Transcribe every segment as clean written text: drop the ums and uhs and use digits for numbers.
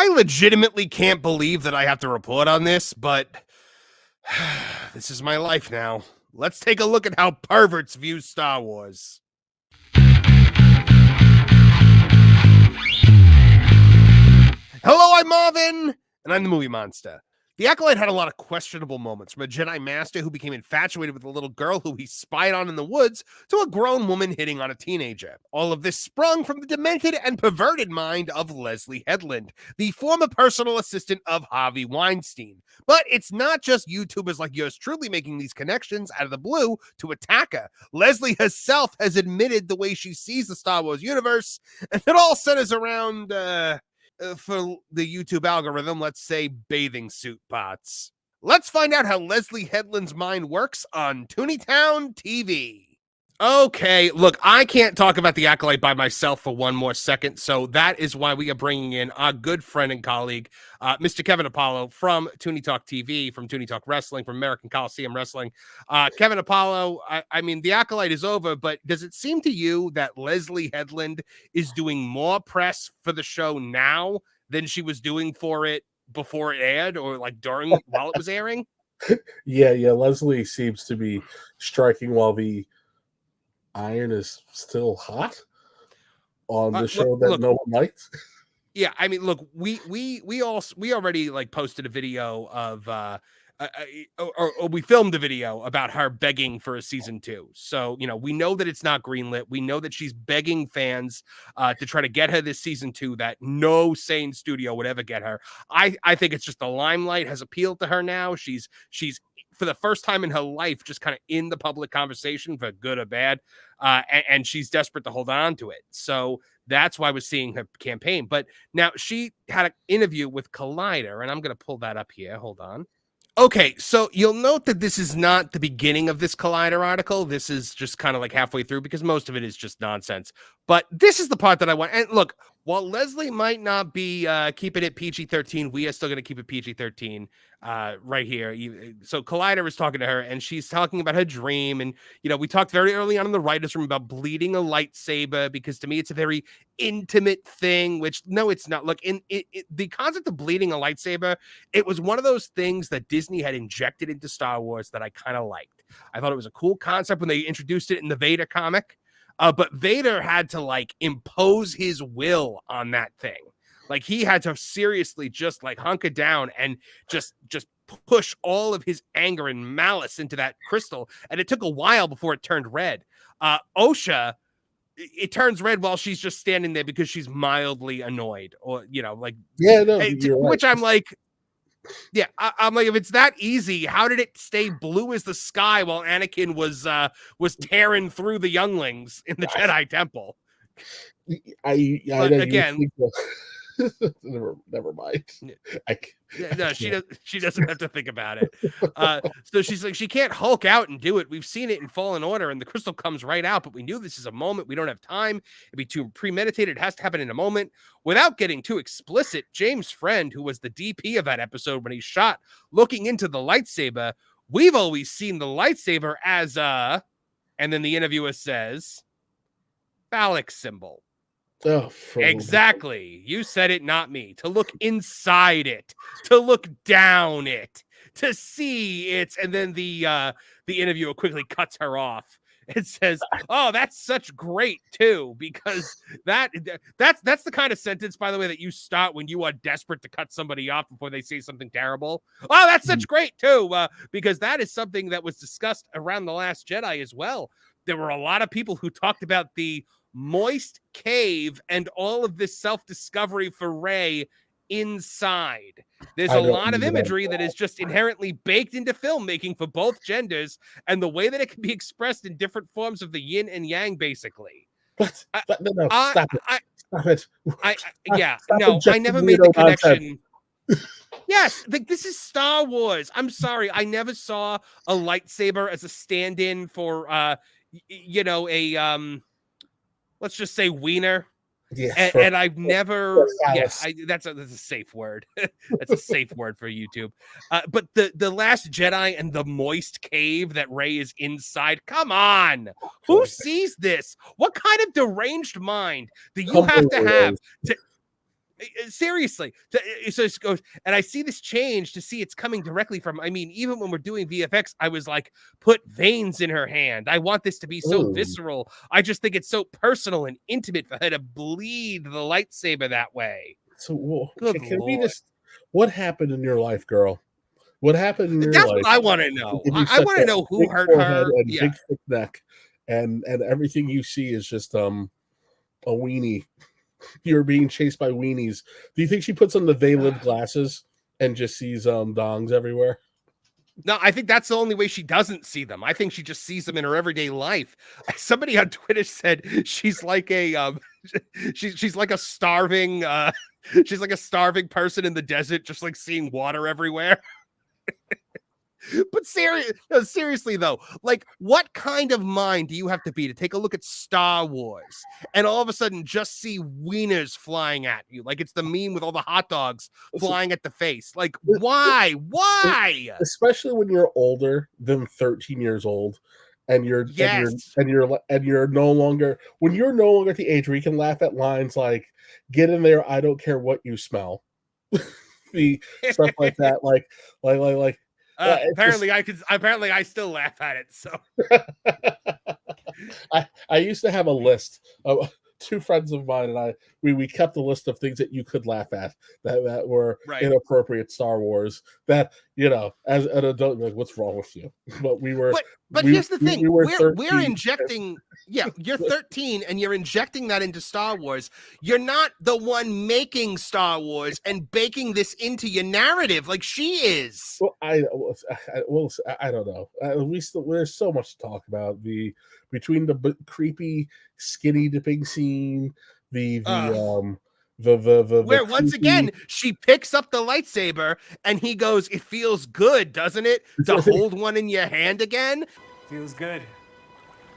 I legitimately can't believe that I have to report on this, but this is my life now. Let's take a look at how perverts view Star Wars. Hello, I'm Marvin, and I'm the Movie Monster. The Acolyte had a lot of questionable moments, from a Jedi Master who became infatuated with a little girl who he spied on in the woods, to a grown woman hitting on a teenager. All of this sprung from the demented and perverted mind of Leslie Headland, the former personal assistant of Harvey Weinstein. But it's not just YouTubers like yours truly making these connections out of the blue to attack her. Leslie herself has admitted the way she sees the Star Wars universe, and it all centers around, for the YouTube algorithm, let's say bathing suit bots. Let's find out how Leslie Headland's mind works on Tooneytown TV. Okay, look, I can't talk about the Acolyte by myself for one more second, so that is why we are bringing in our good friend and colleague, Mr. Kevin Apollo from Toonie Talk TV, from Toonie Talk Wrestling, from American Coliseum Wrestling. Kevin Apollo, I mean, the Acolyte is over, but does it seem to you that Leslie Headland is doing more press for the show now than she was doing for it before it aired, or like while it was airing? Yeah. Leslie seems to be striking while the iron is still hot on the show that no one liked. Yeah, I mean, look, we already like posted a video of or we filmed a video about her begging for a season 2. So, you know, we know that it's not greenlit. We know that she's begging fans to try to get her this season 2 that no sane studio would ever get her. I think it's just the limelight has appealed to her now. She's for the first time in her life just kind of in the public conversation, for good or bad. And she's desperate to hold on to it. So that's why we're seeing her campaign. But now she had an interview with Collider, and I'm going to pull that up here. Hold on. Okay, so you'll note that this is not the beginning of this Collider article. This is just kind of like halfway through, because most of it is just nonsense. But this is the part that I want. And look, while Leslie might not be keeping it PG-13, we are still going to keep it PG-13 right here. So Collider is talking to her, and she's talking about her dream. And, you know, we talked very early on in the writer's room about bleeding a lightsaber, because to me, it's a very intimate thing, which no, it's not. Look, in the concept of bleeding a lightsaber, it was one of those things that Disney had injected into Star Wars that I kind of liked. I thought it was a cool concept when they introduced it in the Vader comic. But Vader had to like impose his will on that thing. Like he had to seriously just like hunker down and just push all of his anger and malice into that crystal. And it took a while before it turned red. Osha, it turns red while she's just standing there because she's mildly annoyed, or, you know, like, Yeah, no, which I'm like, yeah, I'm like, if it's that easy, how did it stay blue as the sky while Anakin was tearing through the younglings in the Jedi Temple? Again, never mind. No, she doesn't have to think about it. So she's like, she can't Hulk out and do it. We've seen it in Fallen Order, and the crystal comes right out, but we knew this is a moment. We don't have time. It'd be too premeditated. It has to happen in a moment. Without getting too explicit, James Friend, who was the DP of that episode when he shot looking into the lightsaber, we've always seen the lightsaber as and then the interviewer says, phallic symbol. Oh, exactly. You said it, not me. To look inside it, to look down it, to see it. And then the interviewer quickly cuts her off. It says, "Oh, that's such great too," because that's the kind of sentence, by the way, that you start when you are desperate to cut somebody off before they say something terrible. Oh, that's such great too, because that is something that was discussed around The Last Jedi as well. There were a lot of people who talked about the moist cave and all of this self-discovery for Rey inside. There's a lot of imagery that is just inherently baked into filmmaking for both genders, and the way that it can be expressed in different forms of the yin and yang, basically. Stop it. I never made the connection. Yes, like, this is Star Wars. I'm sorry, I never saw a lightsaber as a stand-in for you know, a let's just say wiener. Yeah, and I've never, that's a safe word. That's a safe word for YouTube. But the Last Jedi and the moist cave that Rey is inside, come on, who sees this? What kind of deranged mind do you have to have to? Seriously. So it goes, and I see this change to see it's coming directly from, I mean, even when we're doing VFX, I was like, put veins in her hand. I want this to be so Ooh. visceral. I just think it's so personal and intimate for her to bleed the lightsaber that way. So, well, Good can we Lord. just, what happened in your life, girl? What happened in your That's life? what I want to know. Give you I such want a to know who big hurt forehead her. and Yeah. big thick neck, and everything you see is just a weenie. You're being chased by weenies. Do you think she puts on the They Live glasses and just sees dongs everywhere? No, I think that's the only way she doesn't see them. I think she just sees them in her everyday life. Somebody on Twitter said she's like a she's like a starving she's like a starving person in the desert, just like seeing water everywhere. But seriously though, like what kind of mind do you have to be to take a look at Star Wars and all of a sudden just see wieners flying at you? Like it's the meme with all the hot dogs flying at the face. Like why? Why? Especially when you're older than 13 years old, and you're Yes. you're no longer, when you're no longer at the age where you can laugh at lines like "Get in there, I don't care what you smell," the stuff like that, like. Apparently I still laugh at it. So I used to have a list of two friends of mine, and we kept a list of things that you could laugh at that were right. inappropriate Star Wars, that, as an adult, like, what's wrong with you? But we were, but here's the thing, we're 13. injecting, you're 13 and you're injecting that into Star Wars. You're not the one making Star Wars and baking this into your narrative like she is. Well, I don't know. There's so much to talk about, between the creepy skinny dipping scene, where once again she picks up the lightsaber and he goes, "It feels good, doesn't it, to hold one in your hand again?" Feels good,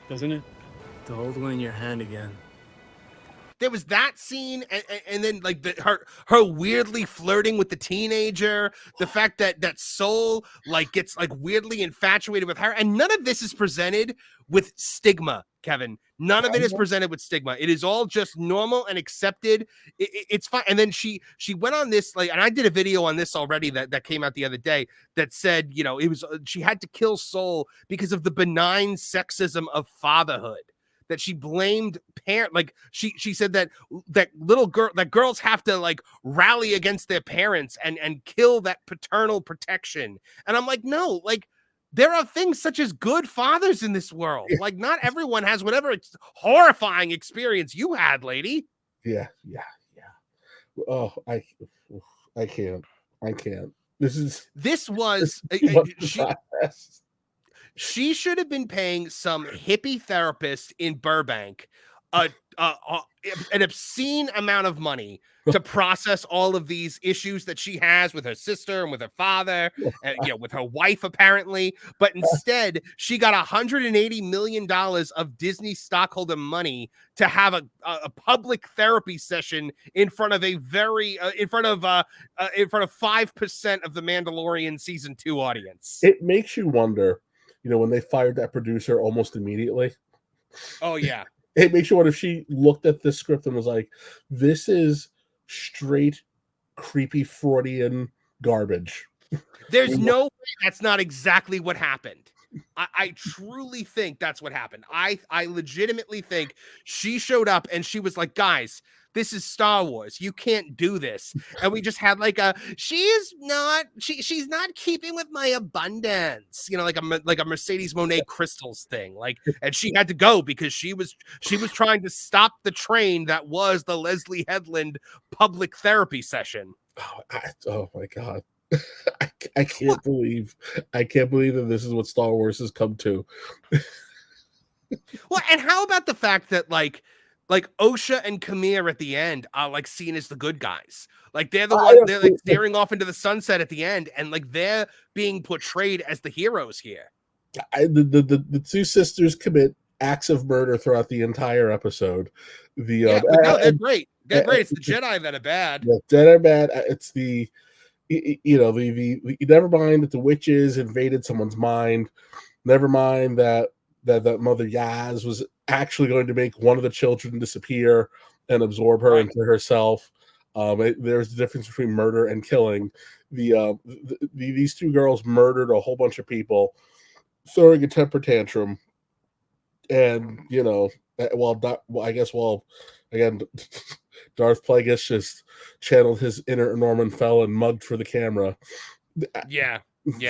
doesn't it? To hold one in your hand again. There was that scene, and then like her weirdly flirting with the teenager, the fact that Soul like gets like weirdly infatuated with her, and none of this is presented with stigma, Kevin. None of it is presented with stigma. It is all just normal and accepted. It's fine. And then she went on this, like, and I did a video on this already that came out the other day that said, it was she had to kill Soul because of the benign sexism of fatherhood. That she blamed like she said that girls have to like rally against their parents and kill that paternal protection. And I'm like, no, like there are things such as good fathers in this world. Like not everyone has whatever horrifying experience you had, lady. Yeah. Oh, I can't. This was she should have been paying some hippie therapist in Burbank an obscene amount of money to process all of these issues that she has with her sister and with her father, and with her wife apparently. But instead, she got $180 million of Disney stockholder money to have a public therapy session in front of in front of 5% of the Mandalorian season 2 audience. It makes you wonder, when they fired that producer almost immediately. Oh yeah. It makes you wonder if she looked at this script and was like, this is straight creepy Freudian garbage. There's no way that's not exactly what happened. I truly think that's what happened. I legitimately think she showed up and she was like, guys, this is Star Wars. You can't do this. And we just had like she's not keeping with my abundance, like a Mercedes Monet Crystals thing. Like, and she had to go because she was trying to stop the train that was the Leslie Headland public therapy session. Oh my God. I can't believe that this is what Star Wars has come to. Well, and how about the fact that like Osha and Kamir at the end are like seen as the good guys. Like they're the one, they're like staring off into the sunset at the end, and like they're being portrayed as the heroes here. The two sisters commit acts of murder throughout the entire episode. They're great. They're great. It's the Jedi that are bad. The Jedi are bad. It's the never mind that the witches invaded someone's mind. Never mind that Mother Yaz was actually going to make one of the children disappear and absorb her into herself. There's a difference between murder and killing. These two girls murdered a whole bunch of people, throwing a temper tantrum, and I guess again, Darth Plagueis just channeled his inner Norman Fell and mugged for the camera. Yeah,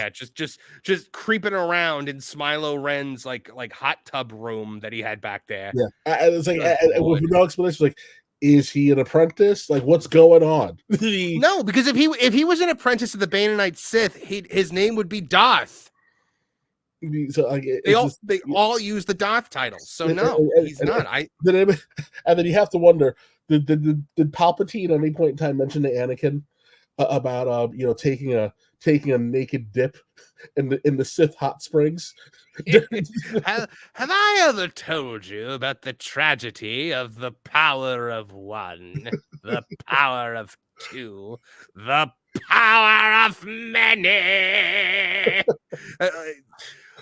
just creeping around in Smilo Ren's like hot tub room that he had back there. Yeah, it's like with no explanation. Like, is he an apprentice? Like, what's going on? No, because if he was an apprentice of the Bane Sith, his name would be Darth. So like, they all use the Darth title. So no, he's not. And then you have to wonder: did Palpatine at any point in time mention to Anakin about taking a naked dip in the Sith hot springs? have I ever told you about the tragedy of the power of one, the power of two, the power of many?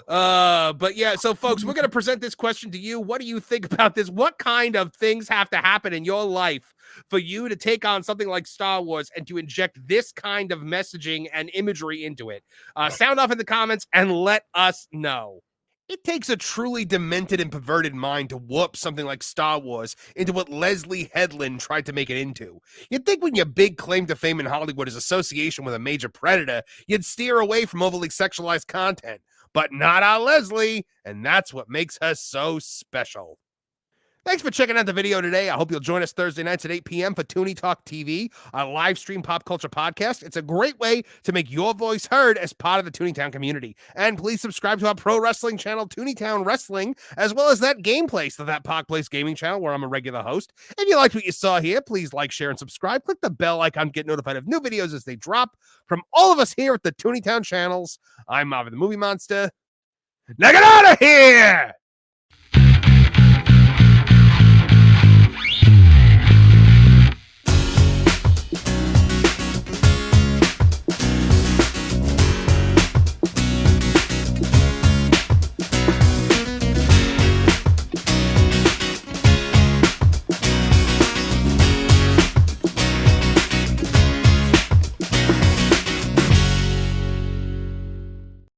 But yeah, so folks, we're going to present this question to you. What do you think about this? What kind of things have to happen in your life for you to take on something like Star Wars and to inject this kind of messaging and imagery into it? Sound off in the comments and let us know. It takes a truly demented and perverted mind to warp something like Star Wars into what Leslie Headland tried to make it into. You'd think when your big claim to fame in Hollywood is association with a major predator, you'd steer away from overly sexualized content. But not our Leslie, and that's what makes her so special. Thanks for checking out the video today. I hope you'll join us Thursday nights at 8 p.m. for Toonie Talk TV, our live stream pop culture podcast. It's a great way to make your voice heard as part of the Toonitown community. And please subscribe to our pro wrestling channel, Toonitown Wrestling, as well as that Gameplace, that Park Place gaming channel where I'm a regular host. If you liked what you saw here, please like, share, and subscribe. Click the bell icon to get notified of new videos as they drop. From all of us here at the Toonitown channels, I'm Marvin the Movie Monster. Now get out of here!